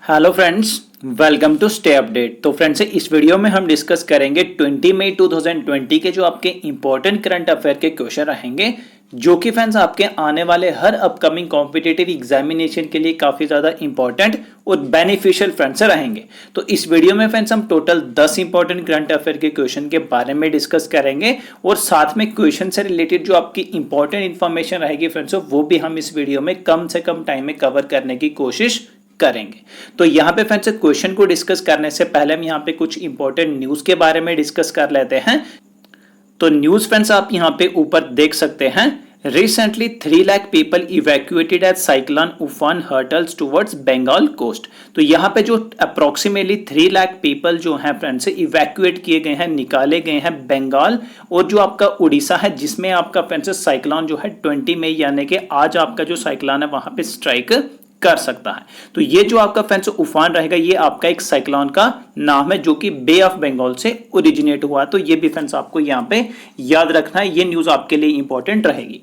Hello friends, welcome to stay update. तो friends इस video में हम डिस्कस करेंगे 20 मई 2020 के जो आपके इंपॉर्टेंट करंट अफेयर के क्वेश्चन रहेंगे, जो कि फ्रेंड्स आपके आने वाले हर अपकमिंग कॉम्पिटिटिव एग्जामिनेशन के लिए काफी ज्यादा इंपॉर्टेंट और बेनिफिशियल फ्रेंड्स रहेंगे। तो इस वीडियो में फ्रेंड्स हम टोटल 10 इंपॉर्टेंट करंट अफेयर के क्वेश्चन के बारे में डिस्कस करेंगे और साथ में क्वेश्चन से रिलेटेड जो आपकी इंपॉर्टेंट इन्फॉर्मेशन रहेगी फ्रेंड्स, वो भी हम इस वीडियो में कम से कम टाइम में कवर करने की कोशिश करेंगे। तो यहाँ पे फ्रेंड्स क्वेश्चन को डिस्कस करने से पहले हम यहाँ पे कुछ इंपॉर्टेंट न्यूज के बारे में डिस्कस कर लेते हैं। तो न्यूज फ्रेंड्स आप यहाँ पे ऊपर देख सकते हैं। Recently 3 lakh people evacuated as cyclone Uffan hurtles towards Bengal coast। तो यहाँ पे जो अप्रोक्सीमेटली 3 लाख पीपल जो हैं फ्रेंड्स इवैक्यूएट किए गए हैं, निकाले गए हैं बंगाल और जो आपका उड़ीसा है, जिसमें आपका फ्रेंड्स साइक्लोन जो है 20 मई यानी कि आज आपका जो साइक्लोन है वहां पे स्ट्राइक कर सकता है। तो ये जो आपका फ्रेंड्स उफान रहेगा, ये आपका एक साइक्लोन का नाम है जो कि बे ऑफ बंगाल से ओरिजिनेट हुआ। तो ये भी फ्रेंड्स आपको यहाँ पे याद रखना है, ये न्यूज आपके लिए इंपॉर्टेंट रहेगी।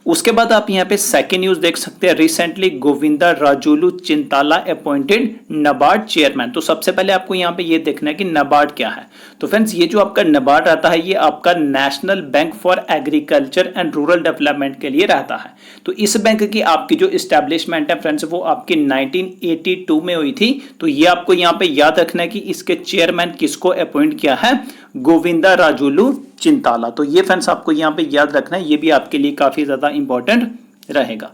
उसके बाद आप यहाँ पे सेकेंड न्यूज देख सकते हैं। Recently Govinda Rajulu Chintala appointed NABARD chairman. तो सबसे पहले आपको यहाँ पे ये देखना है कि नाबार्ड क्या है। तो फ्रेंड्स ये जो आपका नाबार्ड रहता है, ये आपका national bank for agriculture and rural development के लिए रहता है। तो इस बैंक की आपकी जो इस्टेब्लिशमेंट है फ्रेंड्स, वो आपकी 1982 में हुई थी। तो ये आपको यहाँ पे याद रखना है कि इसके चेयरमैन किसको अपॉइंट किया है, गोविंदा राजुलू चिंताला। तो ये फ्रेंड्स आपको यहाँ पे याद रखना है, ये भी आपके लिए काफी ज्यादा इंपॉर्टेंट रहेगा।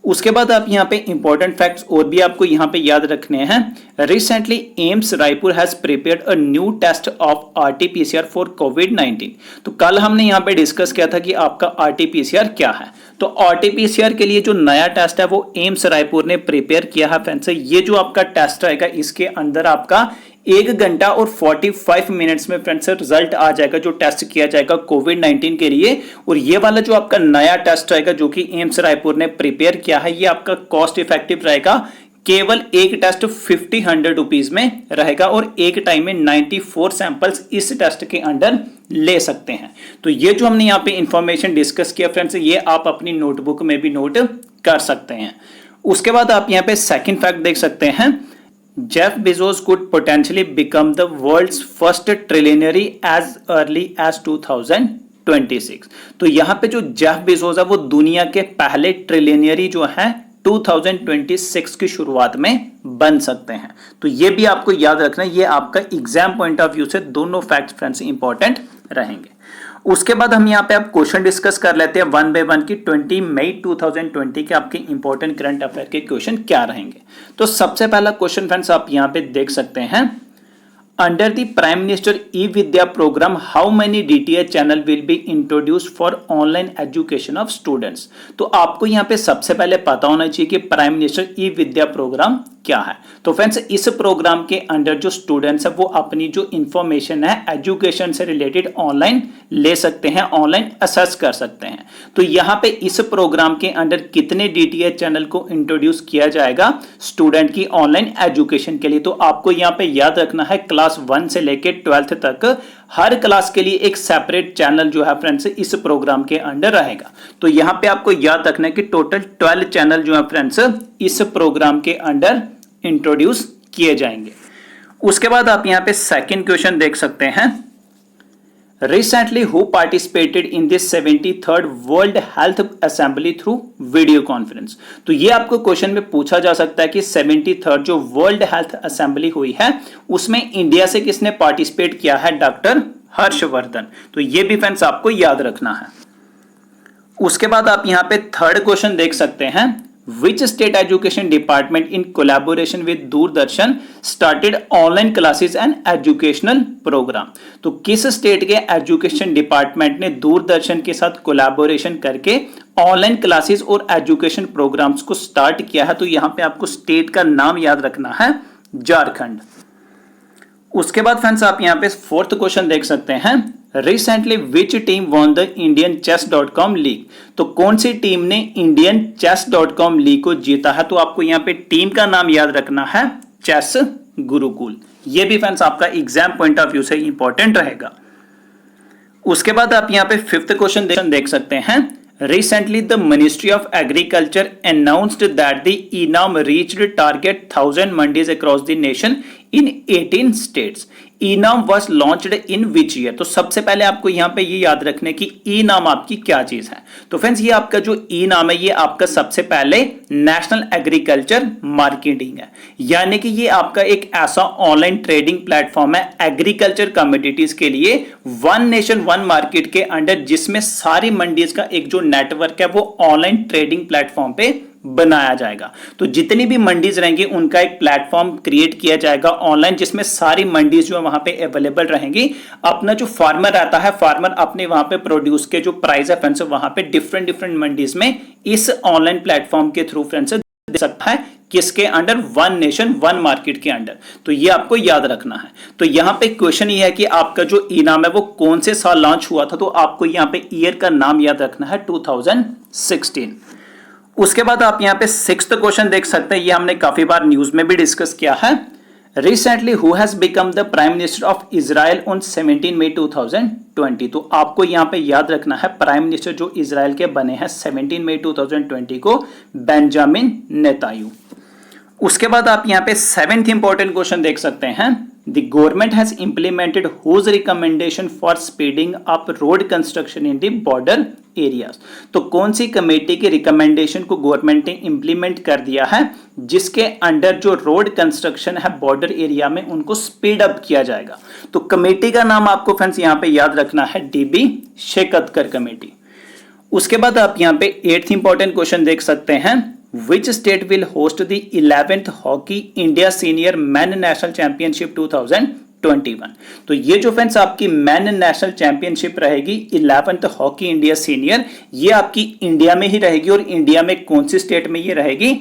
उसके बाद आप यहाँ पे इंपॉर्टेंट फैक्ट्स और भी आपको यहाँ पे याद रखने हैं। Recently AIIMS Raipur has prepared a new test of RTPCR for कोविड-19। तो कल हमने यहाँ पे डिस्कस किया था कि आपका आरटीपीसीआर क्या है। तो आरटीपीसीआर के लिए जो नया टेस्ट है वो एम्स रायपुर ने प्रिपेयर किया है फ्रेंड्स। ये जो आपका टेस्ट रहेगा, इसके अंदर आपका 1 घंटा और 45 मिनट्स में फ्रेंड्स रिजल्ट आ जाएगा, जो टेस्ट किया जाएगा कोविड-19 के लिए। और ये वाला जो आपका नया टेस्ट रहेगा जो कि एम्स रायपुर ने प्रिपेयर किया है, ये आपका कॉस्ट इफेक्टिव रहेगा। केवल एक टेस्ट 50 रुपीज में रहेगा और एक टाइम में 94 सैंपल्स इस टेस्ट के अंडर ले सकते हैं। तो ये जो हमने यहाँ पे इंफॉर्मेशन डिस्कस किया फ्रेंड्स, ये आप अपनी नोटबुक में भी नोट कर सकते हैं। उसके बाद आप यहाँ पे सेकंड फैक्ट देख सकते हैं। Jeff Bezos could potentially become the world's first trillionaire as early as 2026। तो यहाँ पे जो जेफ बेजोस है वो दुनिया के पहले ट्रिलियनियरी जो है 2026 की शुरुआत में बन सकते हैं। तो ये भी आपको याद रखना है, ये आपका एग्जाम पॉइंट ऑफ व्यू से दोनों फैक्ट्स फ्रेंड्स इंपॉर्टेंट रहेंगे। उसके बाद हम यहाँ पे आप क्वेश्चन डिस्कस कर लेते हैं वन बाय वन की 20 मई 2020 के आपके इंपॉर्टेंट करंट अफेयर के क्वेश्चन क्या रहेंगे। तो सबसे पहला क्वेश्चन फ्रेंड्स आप यहाँ पे देख सकते हैं। Under the prime minister E Vidya programme how many DTH channel will be introduce for online education of students. तो आपको यहाँ पे सबसे पहले पता होना चाहिए कि प्राइम मिनिस्टर ई विद्या प्रोग्राम क्या है। तो फ्रेंड्स इस प्रोग्राम के अंडर जो स्टूडेंट्स है वो अपनी जो इंफॉर्मेशन है एजुकेशन से रिलेटेड ऑनलाइन ले सकते हैं, ऑनलाइन असेस कर सकते हैं। तो यहाँ पे इस प्रोग्राम के अंडर कितने डीटीएच चैनल को इंट्रोड्यूस किया जाएगा स्टूडेंट की ऑनलाइन एजुकेशन के लिए। तो आपको यहाँ पे याद रखना है क्लास 1 से लेकर 12th तक हर क्लास के लिए एक सेपरेट चैनल जो है फ्रेंड्स इस प्रोग्राम के अंडर रहेगा। तो यहाँ पे आपको याद रखना है कि टोटल 12 चैनल जो है फ्रेंड्स इस प्रोग्राम के अंडर इंट्रोड्यूस किए जाएंगे। उसके बाद आप यहाँ पे सेकंड क्वेश्चन देख सकते हैं। Recently who participated in this 73rd World Health Assembly through video conference. तो ये आपको क्वेश्चन में पूछा जा सकता है कि 73rd जो वर्ल्ड हेल्थ असेंबली हुई है उसमें इंडिया से किसने पार्टिसिपेट किया है, डॉक्टर हर्षवर्धन। तो ये भी फ्रेंड्स आपको याद रखना है। उसके बाद आप यहाँ पे थर्ड क्वेश्चन देख सकते हैं। Which state education department in collaboration with Doordarshan started online classes and educational program। तो किस स्टेट के एजुकेशन डिपार्टमेंट ने दूरदर्शन के साथ कोलैबोरेशन करके ऑनलाइन क्लासेस और एजुकेशन प्रोग्राम्स को स्टार्ट किया है। तो यहाँ पे आपको स्टेट का नाम याद रखना है, झारखंड। उसके बाद फ्रेंड्स आप यहाँ पे फोर्थ क्वेश्चन देख सकते हैं। Recently which team won the Indian chess.com league. तो कौन सी टीम ने इंडियन chess.com लीग को जीता है। तो आपको यहाँ पे टीम का नाम याद रखना है, चेस गुरुकुल। ये भी फ्रेंड्स आपका एग्जाम पॉइंट ऑफ व्यू से इंपॉर्टेंट रहेगा। उसके बाद आप यहाँ पे फिफ्थ क्वेश्चन देख सकते हैं। Recently, the Ministry of Agriculture announced that the ENAM reached target 1,000 mandis across the nation in 18 states. ENAM was launched in which year? तो सबसे पहले आपको यहाँ पे ये याद रखने की ENAM आपकी क्या चीज है। तो फ्रेंड्स ये आपका जो ENAM है ये आपका सबसे पहले नेशनल एग्रीकल्चर मार्केटिंग है, यानी कि ये आपका एक ऐसा ऑनलाइन ट्रेडिंग प्लेटफॉर्म है एग्रीकल्चर कमोडिटीज के लिए, वन नेशन वन मार्केट के अंडर, जिसमें सारी मंडीज का एक जो नेटवर्क है वो ऑनलाइन ट्रेडिंग प्लेटफॉर्म पे बनाया जाएगा। तो जितनी भी मंडीज रहेंगी उनका एक प्लेटफॉर्म क्रिएट किया जाएगा ऑनलाइन, जिसमें सारी मंडीज जो वहां पे अवेलेबल रहेंगी। अपना जो फार्मर रहता है, फार्मर अपने वहां पे प्रोड्यूस के जो प्राइस है फ्रेंड्स वहां पे डिफरेंट डिफरेंट मंडीज में इस ऑनलाइन प्लेटफॉर्म के थ्रू फ्रेंड्स दे सकता है, किसके under? One nation one market के अंडर। तो ये आपको याद रखना है। तो यहां पे क्वेश्चन ये है कि आपका जो इनाम है वो कौन से साल लॉन्च हुआ था, तो आपको यहां पे ईयर का नाम याद रखना है 2016। उसके बाद आप यहां पे 6th क्वेश्चन देख सकते हैं, ये हमने काफी बार न्यूज में भी डिस्कस किया है। Recently who has become the prime minister of Israel on 17 मई 2020। तो आपको यहां पे याद रखना है प्राइम मिनिस्टर जो इजराइल के बने हैं 17 मई 2020 को बेंजामिन नेतान्याहू। उसके बाद आप यहां पे 7th इंपॉर्टेंट क्वेश्चन देख सकते हैं, the government has implemented whose recommendation for speeding up road construction in the border areas. तो कौन सी कमेटी के रिकमेंडेशन को गवर्नमेंट ने इंप्लीमेंट कर दिया है, जिसके अंडर जो रोड कंस्ट्रक्शन है बॉर्डर एरिया में उनको स्पीड अप किया जाएगा। तो कमेटी का नाम आपको फ्रेंड्स यहां पे याद रखना है DB शेकतकर कमेटी। उसके बाद आप यहां पे 8th इंपॉर्टेंट क्वेश्चन देख सकते हैं, Which state will host the 11th Hockey India Senior Men National Championship 2021? तो ये जो फ्रेंड्स आपकी मैन नेशनल चैंपियनशिप रहेगी 11th हॉकी इंडिया सीनियर, ये आपकी इंडिया में ही रहेगी। और इंडिया में कौन सी स्टेट में ये रहेगी?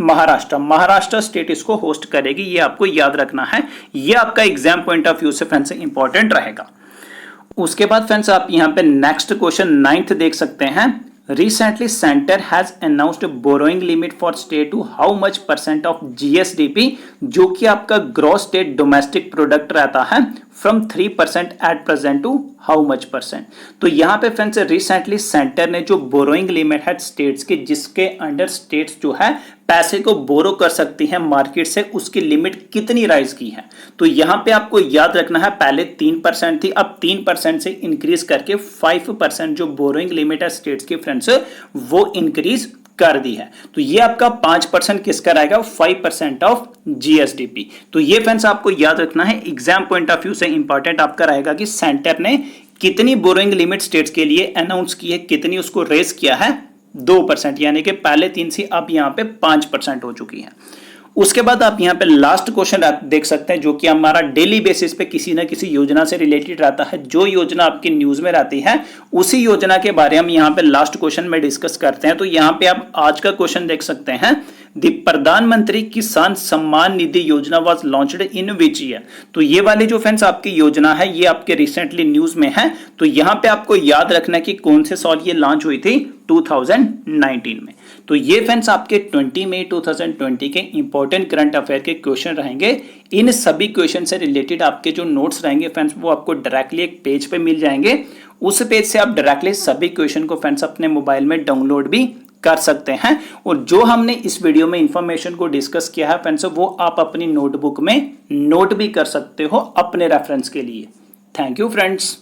महाराष्ट्र स्टेट इसको होस्ट करेगी, ये आपको याद रखना है। ये आपका एग्जाम पॉइंट ऑफ व्यू से फ्रेंड्स इंपॉर्टेंट रहेगा। उसके बाद फ्रेंड्स आप यहां पे नेक्स्ट क्वेश्चन 9th देख सकते हैं, Recently, Center has announced borrowing limit for state to how much % of GSDP, जो कि आपका ग्रॉस स्टेट डोमेस्टिक प्रोडक्ट रहता है, from 3% at present to how much %। तो यहाँ पे फ्रेंड्स रिसेंटली सेंटर ने जो बोरोइंग लिमिट है स्टेट्स की, जिसके अंडर स्टेट्स जो है पैसे को बोरो कर सकती हैं मार्केट से, उसकी लिमिट कितनी राइज की है। तो यहाँ पे आपको याद रखना है पहले 3% थी, अब 3% से इंक्रीज करके 5% जो बोरोइंग लिमिट है स्टेट्स की फ्रेंड्स वो इंक्रीज कर दी है। तो ये आपका 5% किसका रहेगा? 5% ऑफ GSDP। तो ये फ्रेंड्स आपको याद रखना है, एग्जाम पॉइंट ऑफ व्यू से इंपॉर्टेंट आपका रहेगा कि सेंटर ने कितनी बोरोइंग लिमिट स्टेट्स के लिए अनाउंस की है, कितनी उसको रेज किया है? 2%, यानी कि पहले 3 से अब यहाँ पे 5% हो चुकी है। उसके बाद आप यहाँ पे लास्ट क्वेश्चन देख सकते हैं, जो कि हमारा डेली बेसिस पे किसी ना किसी योजना से रिलेटेड रहता है। जो योजना आपकी न्यूज में रहती है उसी योजना के बारे में हम यहाँ पे लास्ट क्वेश्चन में डिस्कस करते हैं। तो यहाँ पे आप आज का क्वेश्चन देख सकते हैं, द प्रधानमंत्री किसान सम्मान निधि योजना was launched in which year. तो ये वाली जो फ्रेंड्स आपकी योजना है ये आपके रिसेंटली न्यूज में है। तो यहाँ पे आपको याद रखना है कि कौन से साल ये लॉन्च हुई थी? 2019 में। तो ये फ्रेंड्स आपके 20 मई 2020 के इंपॉर्टेंट करंट अफेयर के क्वेश्चन रहेंगे। इन सभी क्वेश्चन से रिलेटेड आपके जो नोट्स रहेंगे फ्रेंड्स वो आपको डायरेक्टली एक पेज पे मिल जाएंगे। उस पेज से आप डायरेक्टली सभी क्वेश्चन को फ्रेंड्स अपने मोबाइल में डाउनलोड भी कर सकते हैं। और जो हमने इस वीडियो में इंफॉर्मेशन को डिस्कस किया है फ्रेंड्स वो आप अपनी नोटबुक में नोट भी कर सकते हो अपने रेफरेंस के लिए। Thank you friends.